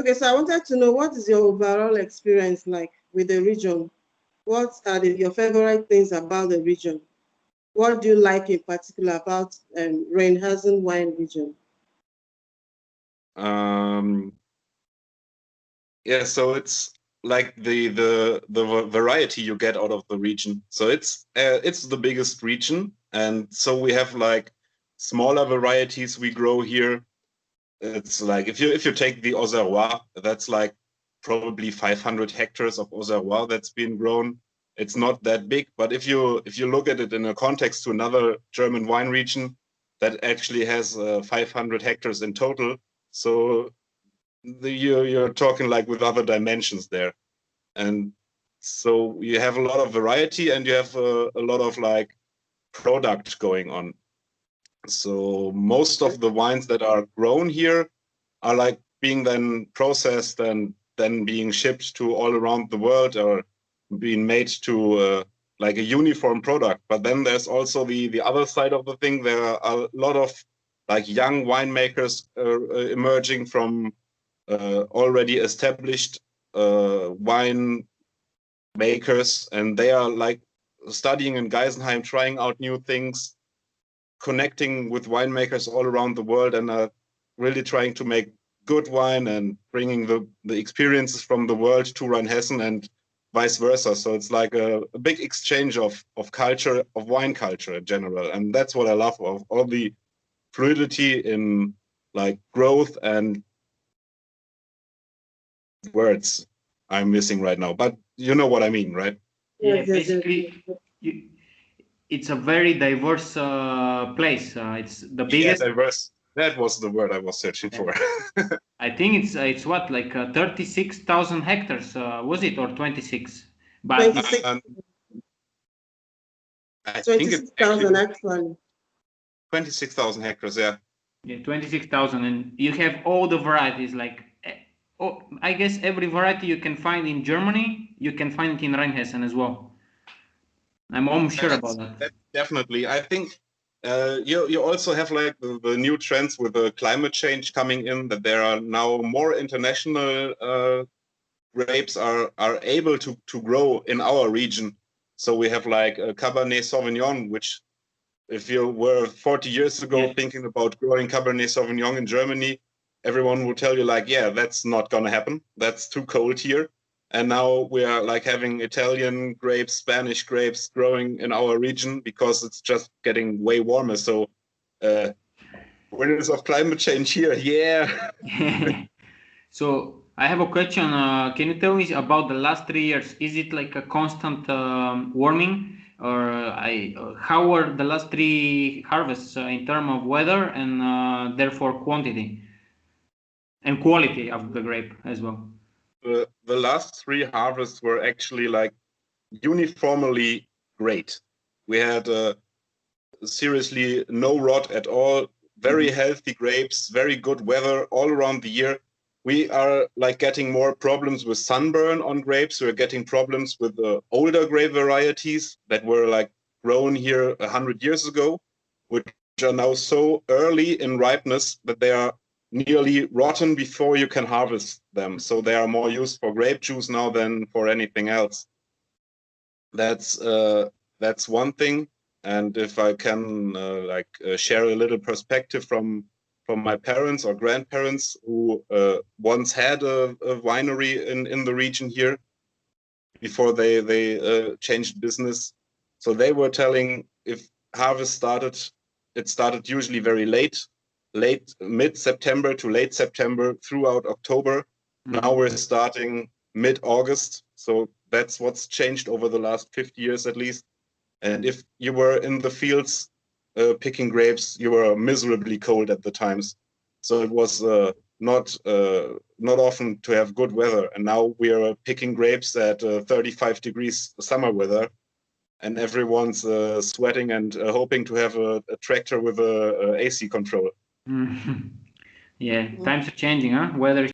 Okay, so I wanted to know, what is your overall experience like with the region? What are your favorite things about the region? What do you like in particular about Rheinhessen wine region? Yeah, so it's like the variety you get out of the region. So it's the biggest region, and so we have like smaller varieties we grow here. It's like if you take the Auxerrois, that's like probably 500 hectares of Auxerrois that's been grown. It's not that big, but if you look at it in a context to another German wine region that actually has 500 hectares in total, so you're talking like with other dimensions there. And so you have a lot of variety and you have a lot of like product going on. So most of the wines that are grown here are like being then processed and then being shipped to all around the world or being made to like a uniform product. But then there's also the other side of the thing. There are a lot of like young winemakers emerging from already established wine makers, and they are like studying in Geisenheim, trying out new things, connecting with winemakers all around the world, and are really trying to make good wine and bringing the experiences from the world to Rheinhessen and vice versa. So it's like a big exchange of culture, of wine culture in general, and that's what I love of all the fluidity in like growth and words I'm missing right now, but you know what I mean, right? Yeah, basically, it's a very diverse place. It's the biggest. Yeah, diverse. That was the word I was searching for. I think it's what, like 36,000 hectares, was it, or 26? But 26, I think it's 26,000 actually. 26,000 hectares, yeah. Yeah, 26,000, and you have all the varieties. Like, I guess every variety you can find in Germany, you can find it in Rheinhessen as well. I'm almost sure about that. Definitely. I think you also have like the new trends with the climate change coming in, that there are now more international grapes are able to grow in our region. So we have like a Cabernet Sauvignon, which if you were 40 years ago thinking about growing Cabernet Sauvignon in Germany, everyone would tell you like, yeah, that's not going to happen. That's too cold here. And now we are like having Italian grapes, Spanish grapes growing in our region because it's just getting way warmer. So winners of climate change here, yeah. So I have a question. Can you tell me about the last 3 years? Is it like a constant warming, or how were the last 3 harvests in terms of weather and therefore quantity and quality of the grape as well? The last 3 harvests were actually like uniformly great. We had seriously no rot at all, very healthy grapes, very good weather all around the year. We are like getting more problems with sunburn on grapes. We're getting problems with the older grape varieties that were like grown here 100 years ago, which are now so early in ripeness that they are nearly rotten before you can harvest them. So they are more used for grape juice now than for anything else. That's one thing. And if I can share a little perspective from my parents or grandparents who once had a winery in the region here before they changed business. So they were telling if harvest started, it started usually very late mid-September to late September throughout October. Now we're starting mid-August. So that's what's changed over the last 50 years at least. And if you were in the fields picking grapes, you were miserably cold at the times. So it was not often to have good weather. And now we are picking grapes at 35 degrees summer weather, and everyone's sweating and hoping to have a tractor with a AC control. Yeah, times are changing, huh? Weather is